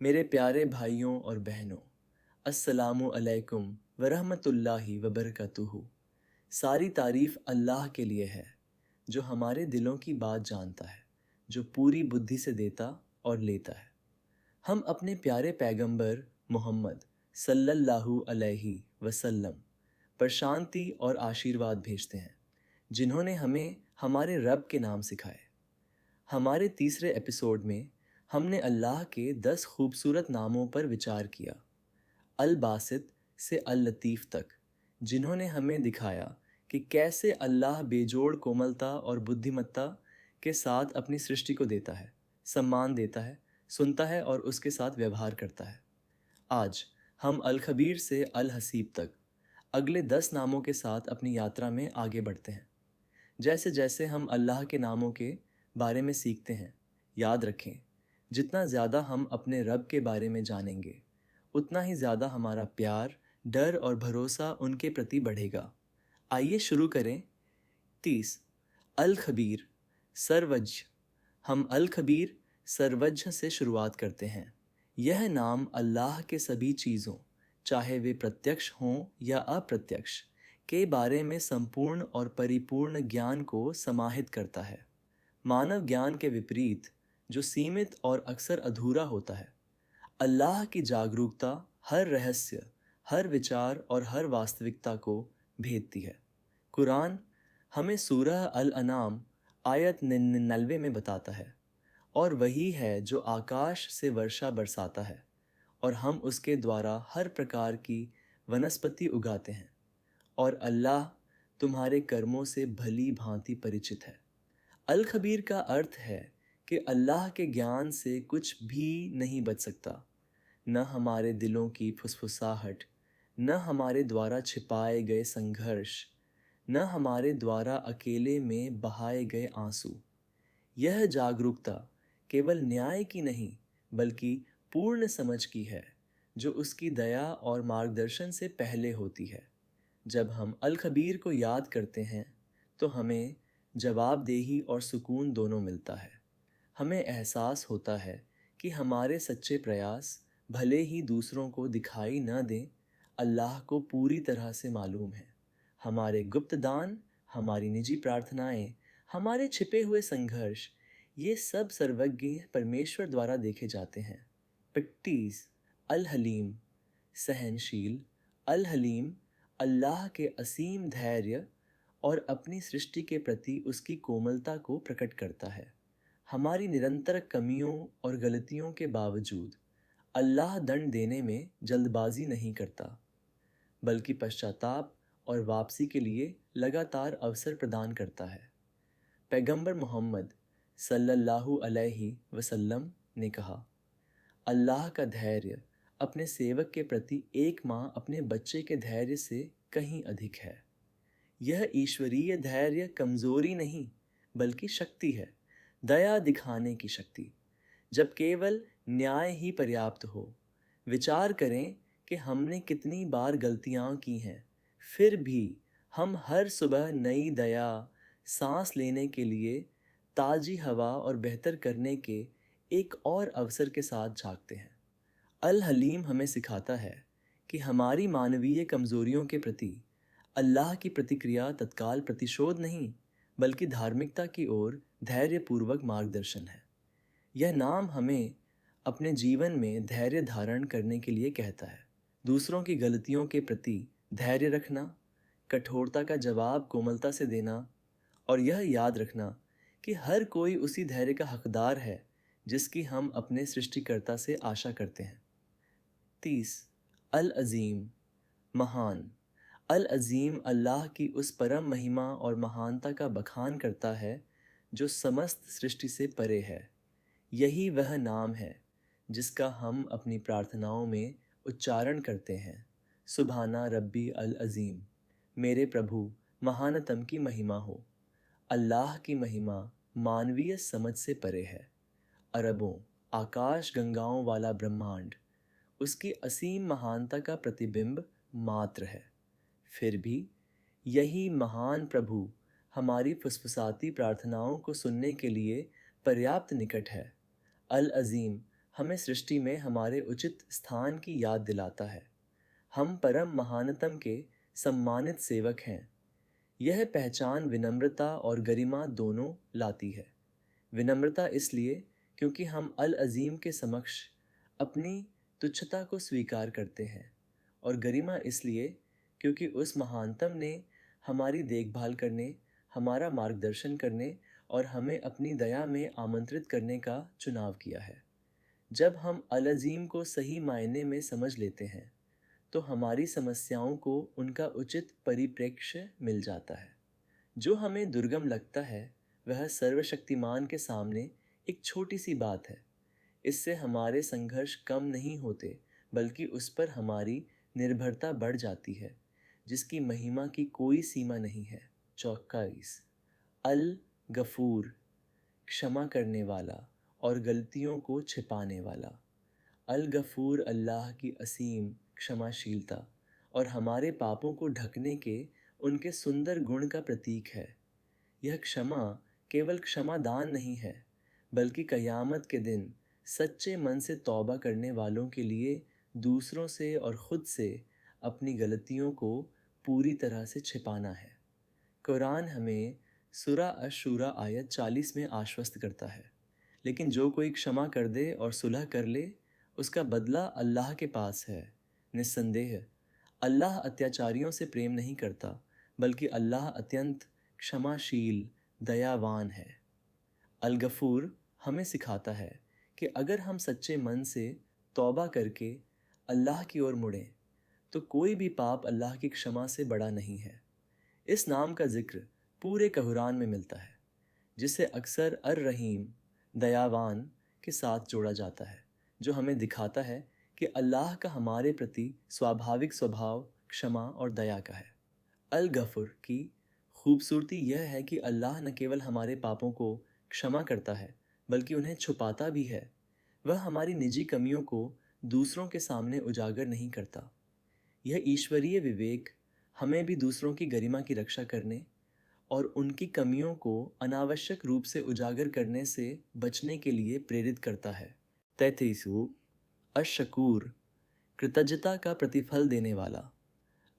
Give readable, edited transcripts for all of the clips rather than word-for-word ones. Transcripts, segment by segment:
मेरे प्यारे भाइयों और बहनों, अस्सलामु अलैकुम वरहमतुल्लाहि वबरकatuhu। सारी तारीफ़ अल्लाह के लिए है जो हमारे दिलों की बात जानता है, जो पूरी बुद्धि से देता और लेता है। हम अपने प्यारे पैगंबर मोहम्मद सल्लल्लाहु अलैहि वसल्लम पर शांति और आशीर्वाद भेजते हैं, जिन्होंने हमें हमारे रब के नाम सिखाए। हमारे तीसरे एपिसोड में हमने अल्लाह के 10 खूबसूरत नामों पर विचार किया, अल बासित से अल लतीफ़ तक, जिन्होंने हमें दिखाया कि कैसे अल्लाह बेजोड़ कोमलता और बुद्धिमत्ता के साथ अपनी सृष्टि को देता है, सम्मान देता है, सुनता है और उसके साथ व्यवहार करता है। आज हम अल खबीर से अल हसीब तक अगले 10 नामों के साथ अपनी यात्रा में आगे बढ़ते हैं। जैसे जैसे हम अल्लाह के नामों के बारे में सीखते हैं, याद रखें, जितना ज़्यादा हम अपने रब के बारे में जानेंगे, उतना ही ज़्यादा हमारा प्यार, डर और भरोसा उनके प्रति बढ़ेगा। आइए शुरू करें। 30 अल खबीर सरवज्य। हम अल खबीर सरवज्य से शुरुआत करते हैं। यह नाम अल्लाह के सभी चीज़ों, चाहे वे प्रत्यक्ष हों या अप्रत्यक्ष, के बारे में संपूर्ण और परिपूर्ण ज्ञान को समाहित करता है। मानव ज्ञान के विपरीत, जो सीमित और अक्सर अधूरा होता है, अल्लाह की जागरूकता हर रहस्य, हर विचार और हर वास्तविकता को भेदती है। कुरान हमें सूरह अल अनाम आयत 99 में बताता है, और वही है जो आकाश से वर्षा बरसाता है और हम उसके द्वारा हर प्रकार की वनस्पति उगाते हैं, और अल्लाह तुम्हारे कर्मों से भली भांति परिचित है। अल खबीर का अर्थ है कि अल्लाह के ज्ञान से कुछ भी नहीं बच सकता, न हमारे दिलों की फुसफुसाहट, न हमारे द्वारा छिपाए गए संघर्ष, न हमारे द्वारा अकेले में बहाए गए आंसू। यह जागरूकता केवल न्याय की नहीं, बल्कि पूर्ण समझ की है, जो उसकी दया और मार्गदर्शन से पहले होती है। जब हम अल खबीर को याद करते हैं, तो हमें जवाबदेही और सुकून दोनों मिलता है। हमें एहसास होता है कि हमारे सच्चे प्रयास, भले ही दूसरों को दिखाई न दें, अल्लाह को पूरी तरह से मालूम है। हमारे गुप्त दान, हमारी निजी प्रार्थनाएं, हमारे छिपे हुए संघर्ष, ये सब सर्वज्ञ परमेश्वर द्वारा देखे जाते हैं। 25 अल हलीम सहनशील। अल हलीम अल्लाह के असीम धैर्य और अपनी सृष्टि के प्रति उसकी कोमलता को प्रकट करता है। हमारी निरंतर कमियों और गलतियों के बावजूद अल्लाह दंड देने में जल्दबाजी नहीं करता, बल्कि पश्चाताप और वापसी के लिए लगातार अवसर प्रदान करता है। पैगंबर मोहम्मद सल्लल्लाहु अलैहि वसल्लम ने कहा, अल्लाह का धैर्य अपने सेवक के प्रति एक माँ अपने बच्चे के धैर्य से कहीं अधिक है। यह ईश्वरीय धैर्य कमज़ोरी नहीं, बल्कि शक्ति है, दया दिखाने की शक्ति। जब केवल न्याय ही पर्याप्त हो। विचार करें कि हमने कितनी बार गलतियां की हैं, फिर भी हम हर सुबह नई दया, सांस लेने के लिए, ताज़ी हवा और बेहतर करने के एक और अवसर के साथ झांकते हैं। अल हलीम हमें सिखाता है कि हमारी मानवीय कमज़ोरियों के प्रति अल्लाह की प्रतिक्रिया तत्काल प्रतिशोध नहीं, बल्कि धार्मिकता की ओर धैर्यपूर्वक मार्गदर्शन है। यह नाम हमें अपने जीवन में धैर्य धारण करने के लिए कहता है। दूसरों की गलतियों के प्रति धैर्य रखना, कठोरता का जवाब कोमलता से देना, और यह याद रखना कि हर कोई उसी धैर्य का हकदार है जिसकी हम अपने सृष्टिकर्ता से आशा करते हैं। 30 अल अज़ीम महान। अल अज़ीम अल्लाह की उस परम महिमा और महानता का बखान करता है जो समस्त सृष्टि से परे है। यही वह नाम है जिसका हम अपनी प्रार्थनाओं में उच्चारण करते हैं, सुभाना रब्बी अल अज़ीम। मेरे प्रभु महानतम की महिमा हो। अल्लाह की महिमा मानवीय समझ से परे है। अरबों आकाश गंगाओं वाला ब्रह्मांड उसकी असीम महानता का प्रतिबिंब मात्र है। फिर भी यही महान प्रभु हमारी फुसफुसाती प्रार्थनाओं को सुनने के लिए पर्याप्त निकट है। अल अज़ीम हमें सृष्टि में हमारे उचित स्थान की याद दिलाता है। हम परम महानतम के सम्मानित सेवक हैं। यह पहचान विनम्रता और गरिमा दोनों लाती है। विनम्रता इसलिए क्योंकि हम अल अज़ीम के समक्ष अपनी तुच्छता को स्वीकार करते हैं, और गरिमा इसलिए क्योंकि उस महानतम ने हमारी देखभाल करने, हमारा मार्गदर्शन करने और हमें अपनी दया में आमंत्रित करने का चुनाव किया है। जब हम अल अज़ीम को सही मायने में समझ लेते हैं तो हमारी समस्याओं को उनका उचित परिप्रेक्ष्य मिल जाता है। जो हमें दुर्गम लगता है वह सर्वशक्तिमान के सामने एक छोटी सी बात है। इससे हमारे संघर्ष कम नहीं होते, बल्कि उस पर हमारी निर्भरता बढ़ जाती है, जिसकी महिमा की कोई सीमा नहीं है। 24 अल गफूर, क्षमा करने वाला और गलतियों को छिपाने वाला। अल गफूर अल्लाह की असीम क्षमाशीलता और हमारे पापों को ढकने के उनके सुंदर गुण का प्रतीक है। यह क्षमा केवल क्षमादान नहीं है, बल्कि कयामत के दिन सच्चे मन से तौबा करने वालों के लिए दूसरों से और ख़ुद से अपनी गलतियों को पूरी तरह से छिपाना है। कुरान हमें सूरा अश-शूरा आयत 40 में आश्वस्त करता है, लेकिन जो कोई क्षमा कर दे और सुलह कर ले, उसका बदला अल्लाह के पास है। निस्संदेह अल्लाह अत्याचारियों से प्रेम नहीं करता, बल्कि अल्लाह अत्यंत क्षमाशील दयावान है। अल गफूर हमें सिखाता है कि अगर हम सच्चे मन से तौबा करके अल्लाह की ओर मुड़ें तो कोई भी पाप अल्लाह की क्षमा से बड़ा नहीं है। इस नाम का जिक्र पूरे कुरान में मिलता है, जिसे अक्सर अर रहीम दयावान के साथ जोड़ा जाता है, जो हमें दिखाता है कि अल्लाह का हमारे प्रति स्वाभाविक स्वभाव क्षमा और दया का है। अल गफूर की खूबसूरती यह है कि अल्लाह न केवल हमारे पापों को क्षमा करता है, बल्कि उन्हें छुपाता भी है। वह हमारी निजी कमियों को दूसरों के सामने उजागर नहीं करता। यह ईश्वरीय विवेक हमें भी दूसरों की गरिमा की रक्षा करने और उनकी कमियों को अनावश्यक रूप से उजागर करने से बचने के लिए प्रेरित करता है। 33 अश-शकूर, कृतज्ञता का प्रतिफल देने वाला।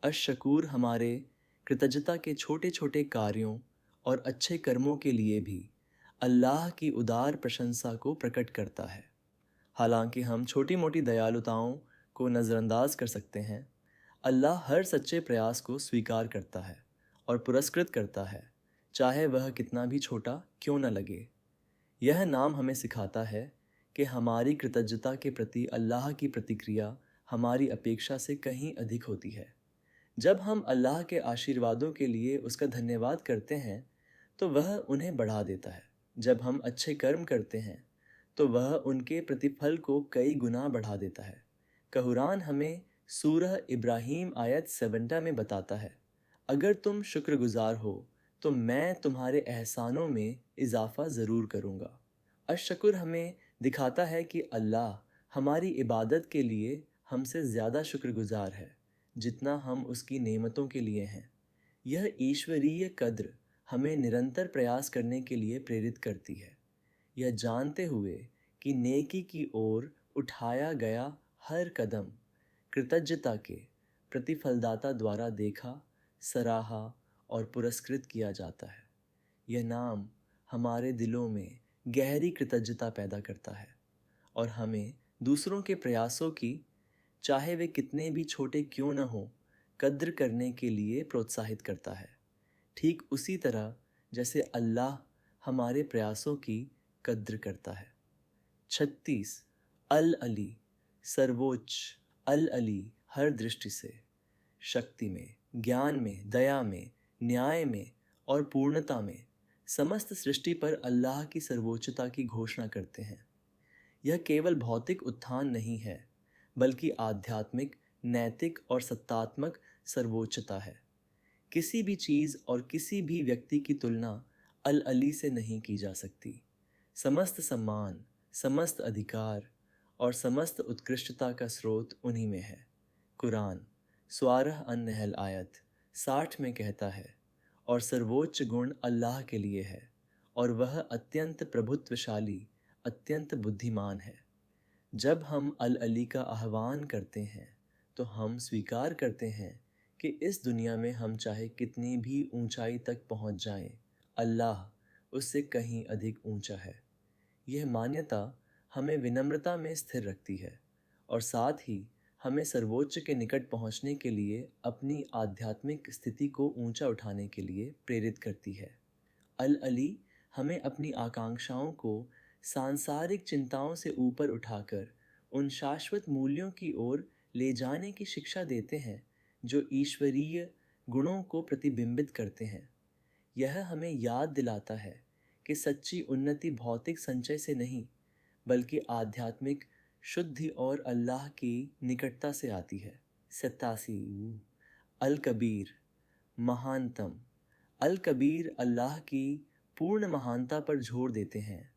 अश-शकूर हमारे कृतज्ञता के छोटे छोटे कार्यों और अच्छे कर्मों के लिए भी अल्लाह की उदार प्रशंसा को प्रकट करता है। हालांकि हम छोटी मोटी दयालुताओं को नज़रअंदाज कर सकते हैं, अल्लाह हर सच्चे प्रयास को स्वीकार करता है और पुरस्कृत करता है, चाहे वह कितना भी छोटा क्यों न लगे। यह नाम हमें सिखाता है कि हमारी कृतज्ञता के प्रति अल्लाह की प्रतिक्रिया हमारी अपेक्षा से कहीं अधिक होती है। जब हम अल्लाह के आशीर्वादों के लिए उसका धन्यवाद करते हैं तो वह उन्हें बढ़ा देता है। जब हम अच्छे कर्म करते हैं तो वह उनके प्रतिफल को कई गुना बढ़ा देता है। कुरान हमें सूरह इब्राहीम आयत 70 में बताता है, अगर तुम शुक्रगुजार हो तो मैं तुम्हारे एहसानों में इजाफा ज़रूर करूँगा। अश-शकुर हमें दिखाता है कि अल्लाह हमारी इबादत के लिए हमसे ज़्यादा शुक्रगुजार है जितना हम उसकी नेमतों के लिए हैं। यह ईश्वरीय कद्र हमें निरंतर प्रयास करने के लिए प्रेरित करती है, यह जानते हुए कि नेकी की ओर उठाया गया हर कदम कृतज्ञता के प्रतिफलदाता द्वारा देखा, सराहा और पुरस्कृत किया जाता है। यह नाम हमारे दिलों में गहरी कृतज्ञता पैदा करता है और हमें दूसरों के प्रयासों की, चाहे वे कितने भी छोटे क्यों न हों, कद्र करने के लिए प्रोत्साहित करता है। ठीक उसी तरह जैसे अल्लाह हमारे प्रयासों की कद्र करता है। 36 अल अली, सर्वोच्च। अल अली हर दृष्टि से, शक्ति में, ज्ञान में, दया में, न्याय में और पूर्णता में समस्त सृष्टि पर अल्लाह की सर्वोच्चता की घोषणा करते हैं। यह केवल भौतिक उत्थान नहीं है, बल्कि आध्यात्मिक, नैतिक और सत्तात्मक सर्वोच्चता है। किसी भी चीज़ और किसी भी व्यक्ति की तुलना अल अली से नहीं की जा सकती। समस्त सम्मान, समस्त अधिकार और समस्त उत्कृष्टता का स्रोत उन्हीं में है। कुरान सूरह अन-नहल आयत 60 में कहता है, और सर्वोच्च गुण अल्लाह के लिए है और वह अत्यंत प्रभुत्वशाली, अत्यंत बुद्धिमान है। जब हम अल अली का आह्वान करते हैं तो हम स्वीकार करते हैं कि इस दुनिया में हम चाहे कितनी भी ऊंचाई तक पहुंच जाएं, अल्लाह उससे कहीं अधिक ऊंचा है। यह मान्यता हमें विनम्रता में स्थिर रखती है और साथ ही हमें सर्वोच्च के निकट पहुंचने के लिए अपनी आध्यात्मिक स्थिति को ऊंचा उठाने के लिए प्रेरित करती है। अल अली हमें अपनी आकांक्षाओं को सांसारिक चिंताओं से ऊपर उठाकर उन शाश्वत मूल्यों की ओर ले जाने की शिक्षा देते हैं जो ईश्वरीय गुणों को प्रतिबिंबित करते हैं। यह हमें याद दिलाता है कि सच्ची उन्नति भौतिक संचय से नहीं बल्कि आध्यात्मिक शुद्धि और अल्लाह की निकटता से आती है। 87 अल कबीर महानतम। अल कबीर अल्लाह की पूर्ण महानता पर जोर देते हैं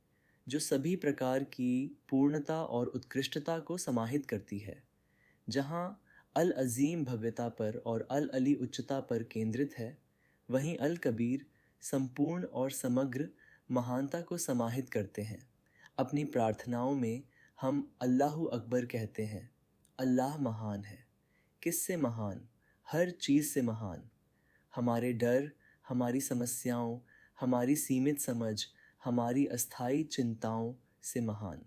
जो सभी प्रकार की पूर्णता और उत्कृष्टता को समाहित करती है। जहाँ अल अज़ीम भव्यता पर और अल अली उच्चता पर केंद्रित है, वहीं अल कबीर संपूर्ण और समग्र महानता को समाहित करते हैं। अपनी प्रार्थनाओं में हम अल्लाहु अकबर कहते हैं। अल्लाह महान है। किससे महान? हर चीज़ से महान। हमारे डर, हमारी समस्याओं, हमारी सीमित समझ, हमारी अस्थायी चिंताओं से महान।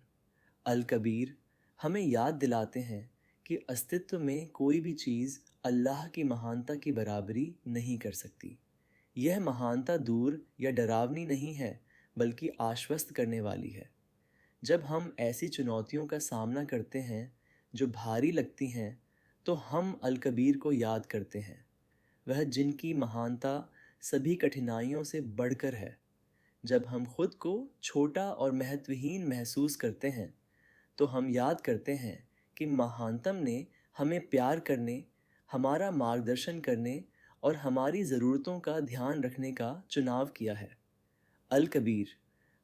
अल कबीर हमें याद दिलाते हैं कि अस्तित्व में कोई भी चीज़ अल्लाह की महानता की बराबरी नहीं कर सकती। यह महानता दूर या डरावनी नहीं है बल्कि आश्वस्त करने वाली है। जब हम ऐसी चुनौतियों का सामना करते हैं जो भारी लगती हैं तो हम अल कबीर को याद करते हैं, वह जिनकी महानता सभी कठिनाइयों से बढ़कर है। जब हम खुद को छोटा और महत्वहीन महसूस करते हैं तो हम याद करते हैं कि महानतम ने हमें प्यार करने, हमारा मार्गदर्शन करने और हमारी ज़रूरतों का ध्यान रखने का चुनाव किया है। अल कबीर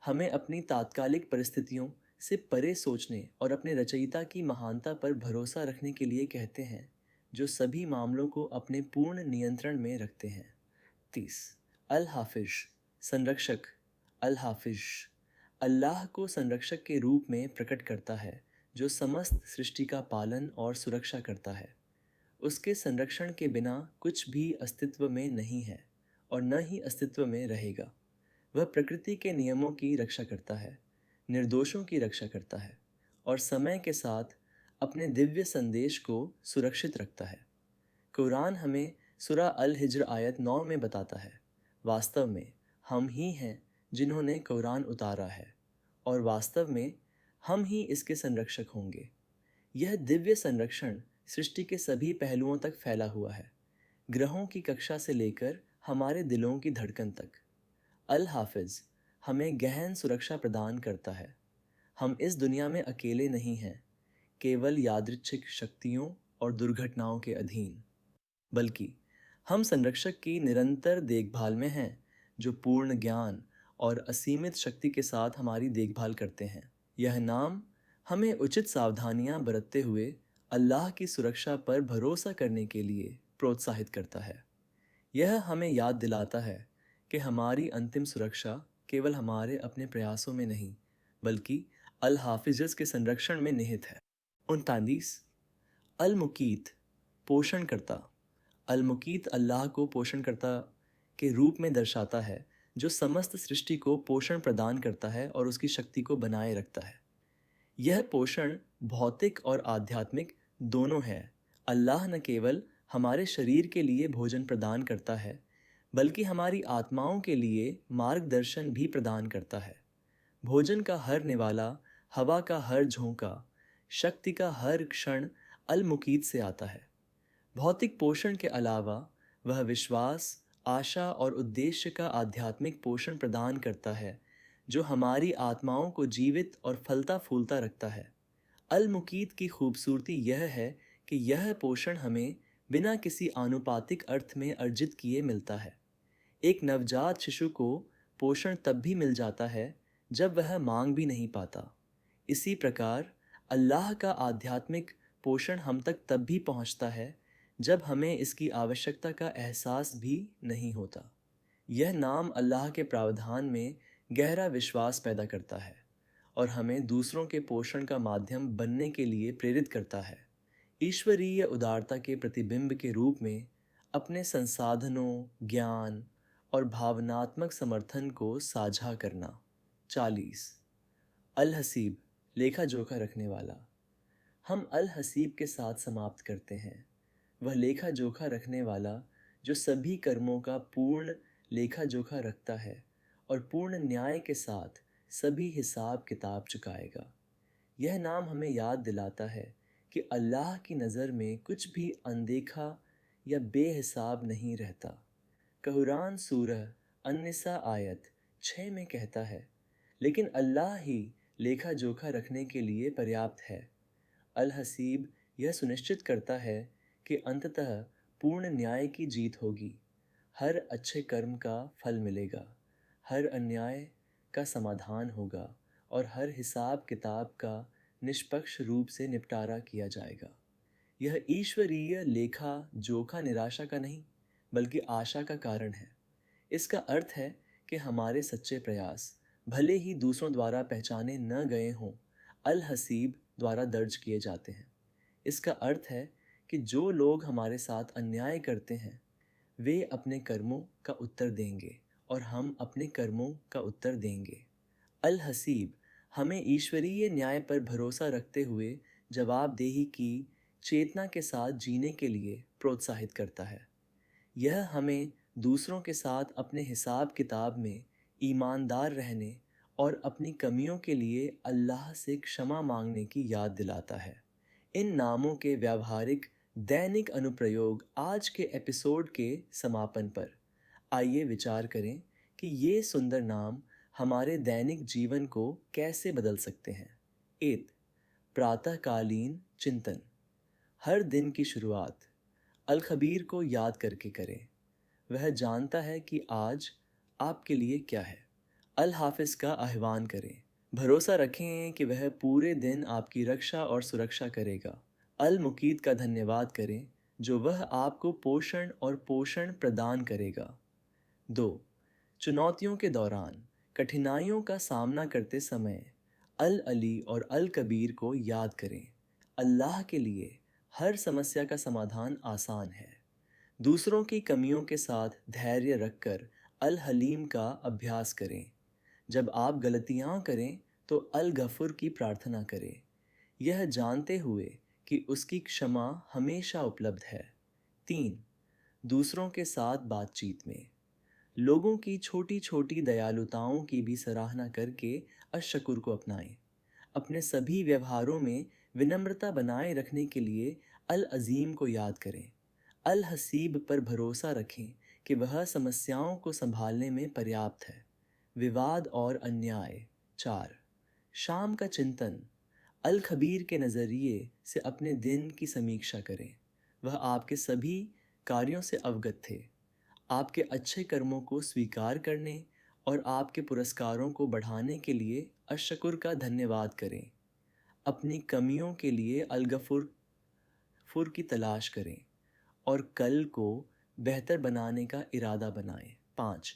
हमें अपनी तात्कालिक परिस्थितियों से परे सोचने और अपने रचयिता की महानता पर भरोसा रखने के लिए कहते हैं जो सभी मामलों को अपने पूर्ण नियंत्रण में रखते हैं। 30 अल हाफिज संरक्षक। अल हाफिज अल्लाह को संरक्षक के रूप में प्रकट करता है जो समस्त सृष्टि का पालन और सुरक्षा करता है। उसके संरक्षण के बिना कुछ भी अस्तित्व में नहीं है और न ही अस्तित्व में रहेगा। वह प्रकृति के नियमों की रक्षा करता है, निर्दोषों की रक्षा करता है और समय के साथ अपने दिव्य संदेश को सुरक्षित रखता है। कुरान हमें सूरा अल हिज्र आयत 9 में बताता है, वास्तव में हम ही हैं जिन्होंने कुरान उतारा है और वास्तव में हम ही इसके संरक्षक होंगे। यह दिव्य संरक्षण सृष्टि के सभी पहलुओं तक फैला हुआ है, ग्रहों की कक्षा से लेकर हमारे दिलों की धड़कन तक। अल हाफिज हमें गहन सुरक्षा प्रदान करता है। हम इस दुनिया में अकेले नहीं हैं, केवल यादृच्छिक शक्तियों और दुर्घटनाओं के अधीन, बल्कि हम संरक्षक की निरंतर देखभाल में हैं जो पूर्ण ज्ञान और असीमित शक्ति के साथ हमारी देखभाल करते हैं। यह नाम हमें उचित सावधानियां बरतते हुए अल्लाह की सुरक्षा पर भरोसा करने के लिए प्रोत्साहित करता है। यह हमें याद दिलाता है कि हमारी अंतिम सुरक्षा केवल हमारे अपने प्रयासों में नहीं बल्कि अल हाफिज़ के संरक्षण में निहित है। 39 अल मुकीत पोषणकर्ता। अल मुकीत अल्लाह को पोषणकर्ता के रूप में दर्शाता है जो समस्त सृष्टि को पोषण प्रदान करता है और उसकी शक्ति को बनाए रखता है। यह पोषण भौतिक और आध्यात्मिक दोनों है। अल्लाह न केवल हमारे शरीर के लिए भोजन प्रदान करता है बल्कि हमारी आत्माओं के लिए मार्गदर्शन भी प्रदान करता है। भोजन का हर निवाला, हवा का हर झोंका, शक्ति का हर क्षण अल मुकीत से आता है। भौतिक पोषण के अलावा वह विश्वास, आशा और उद्देश्य का आध्यात्मिक पोषण प्रदान करता है जो हमारी आत्माओं को जीवित और फलता फूलता रखता है। अल मुकीत की खूबसूरती यह है कि यह पोषण हमें बिना किसी आनुपातिक अर्थ में अर्जित किए मिलता है। एक नवजात शिशु को पोषण तब भी मिल जाता है जब वह मांग भी नहीं पाता। इसी प्रकार अल्लाह का आध्यात्मिक पोषण हम तक तब भी पहुंचता है जब हमें इसकी आवश्यकता का एहसास भी नहीं होता। यह नाम अल्लाह के प्रावधान में गहरा विश्वास पैदा करता है और हमें दूसरों के पोषण का माध्यम बनने के लिए प्रेरित करता है। ईश्वरीय उदारता के प्रतिबिंब के रूप में अपने संसाधनों, ज्ञान और भावनात्मक समर्थन को साझा करना। 40। अल हसीब, लेखा जोखा रखने वाला। हम अल हसीब के साथ समाप्त करते हैं। वह लेखा जोखा रखने वाला जो सभी कर्मों का पूर्ण लेखा जोखा रखता है और पूर्ण न्याय के साथ सभी हिसाब किताब चुकाएगा। यह नाम हमें याद दिलाता है कि अल्लाह की नज़र में कुछ भी अनदेखा या बेहिसाब नहीं रहता। कुरान सूरह अन-निसा आयत 6 में कहता है, लेकिन अल्लाह ही लेखा जोखा रखने के लिए पर्याप्त है। अल हसीब यह सुनिश्चित करता है कि अंततः पूर्ण न्याय की जीत होगी। हर अच्छे कर्म का फल मिलेगा, हर अन्याय का समाधान होगा और हर हिसाब किताब का निष्पक्ष रूप से निपटारा किया जाएगा। यह ईश्वरीय लेखा जोखा निराशा का नहीं बल्कि आशा का कारण है। इसका अर्थ है कि हमारे सच्चे प्रयास भले ही दूसरों द्वारा पहचाने न गए हों, अल हसीब द्वारा दर्ज किए जाते हैं। इसका अर्थ है कि जो लोग हमारे साथ अन्याय करते हैं वे अपने कर्मों का उत्तर देंगे और हम अपने कर्मों का उत्तर देंगे। अल हसीब हमें ईश्वरीय न्याय पर भरोसा रखते हुए जवाबदेही की चेतना के साथ जीने के लिए प्रोत्साहित करता है। यह हमें दूसरों के साथ अपने हिसाब किताब में ईमानदार रहने और अपनी कमियों के लिए अल्लाह से क्षमा मांगने की याद दिलाता है। इन नामों के व्यावहारिक दैनिक अनुप्रयोग आज के एपिसोड के समापन पर आइए विचार करें कि ये सुंदर नाम हमारे दैनिक जीवन को कैसे बदल सकते हैं। 1. प्रातःकालीन चिंतन। हर दिन की शुरुआत अल खबीर को याद करके करें। वह जानता है कि आज आपके लिए क्या है। अल हाफिज़ का आह्वान करें। भरोसा रखें कि वह पूरे दिन आपकी रक्षा और सुरक्षा करेगा। अल मुकीत का धन्यवाद करें जो वह आपको पोषण और पोषण प्रदान करेगा। 2. चुनौतियों के दौरान कठिनाइयों का सामना करते समय अल अली और अल कबीर को याद करें। अल्लाह के लिए हर समस्या का समाधान आसान है। दूसरों की कमियों के साथ धैर्य रखकर अल हलीम का अभ्यास करें। जब आप गलतियां करें तो अल गफुर की प्रार्थना करें, यह जानते हुए कि उसकी क्षमा हमेशा उपलब्ध है। 3. दूसरों के साथ बातचीत में लोगों की छोटी छोटी दयालुताओं की भी सराहना करके अशकुर को अपनाएं। अपने सभी व्यवहारों में विनम्रता बनाए रखने के लिए अल अजीम को याद करें। अल हसीब पर भरोसा रखें कि वह समस्याओं को संभालने में पर्याप्त है। विवाद और अन्याय। 4. शाम का चिंतन। अल खबीर के नज़रिए से अपने दिन की समीक्षा करें। वह आपके सभी कार्यों से अवगत थे। आपके अच्छे कर्मों को स्वीकार करने और आपके पुरस्कारों को बढ़ाने के लिए अशकुर का धन्यवाद करें। अपनी कमियों के लिए अल गफुर की तलाश करें और कल को बेहतर बनाने का इरादा बनाएं। 5.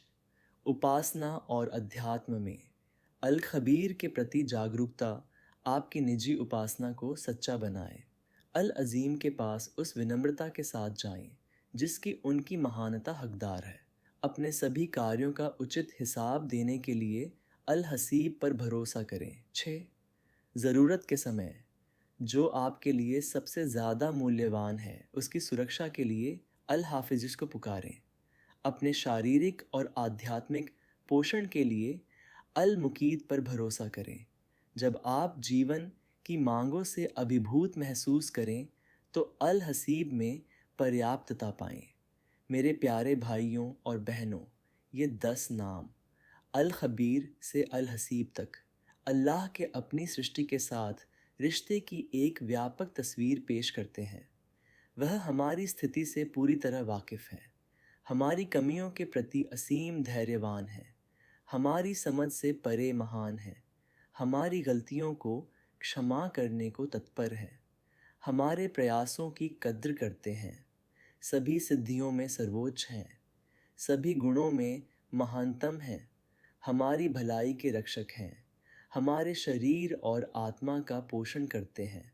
उपासना और अध्यात्म में अल खबीर के प्रति जागरूकता आपकी निजी उपासना को सच्चा बनाए। अल अजीम के पास उस विनम्रता के साथ जाएं जिसकी उनकी महानता हकदार है। अपने सभी कार्यों का उचित हिसाब देने के लिए अल हसीब पर भरोसा करें। 6. ज़रूरत के समय जो आपके लिए सबसे ज़्यादा मूल्यवान है उसकी सुरक्षा के लिए अल हाफिज़ को पुकारें। अपने शारीरिक और आध्यात्मिक पोषण के लिए अल मुकीत पर भरोसा करें। जब आप जीवन की मांगों से अभिभूत महसूस करें तो अल हसीब में पर्याप्तता पाएं। मेरे प्यारे भाइयों और बहनों, ये 10 नाम अल खबीर से अल हसीब तक अल्लाह के अपनी सृष्टि के साथ रिश्ते की एक व्यापक तस्वीर पेश करते हैं। वह हमारी स्थिति से पूरी तरह वाकिफ़ है, हमारी कमियों के प्रति असीम धैर्यवान है, हमारी समझ से परे महान है, हमारी गलतियों को क्षमा करने को तत्पर है, हमारे प्रयासों की कद्र करते हैं, सभी सिद्धियों में सर्वोच्च हैं, सभी गुणों में महानतम हैं, हमारी भलाई के रक्षक हैं, हमारे शरीर और आत्मा का पोषण करते हैं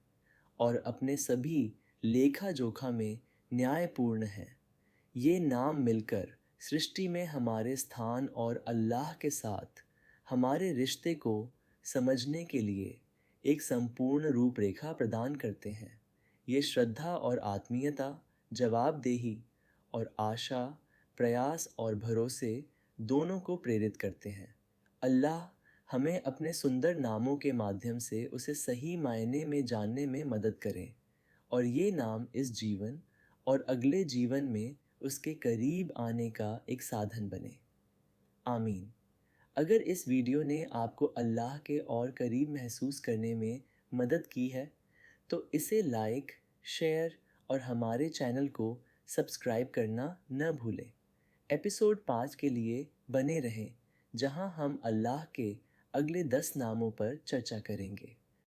और अपने सभी लेखा जोखा में न्यायपूर्ण हैं। ये नाम मिलकर सृष्टि में हमारे स्थान और अल्लाह के साथ हमारे रिश्ते को समझने के लिए एक संपूर्ण रूपरेखा प्रदान करते हैं। ये श्रद्धा और आत्मीयता, जवाबदेही और आशा, प्रयास और भरोसे दोनों को प्रेरित करते हैं। अल्लाह हमें अपने सुंदर नामों के माध्यम से उसे सही मायने में जानने में मदद करें और ये नाम इस जीवन और अगले जीवन में उसके करीब आने का एक साधन बने। आमीन। अगर इस वीडियो ने आपको अल्लाह के और करीब महसूस करने में मदद की है तो इसे लाइक, शेयर और हमारे चैनल को सब्सक्राइब करना न भूलें। एपिसोड 5 के लिए बने रहें, जहां हम अल्लाह के अगले 10 नामों पर चर्चा करेंगे।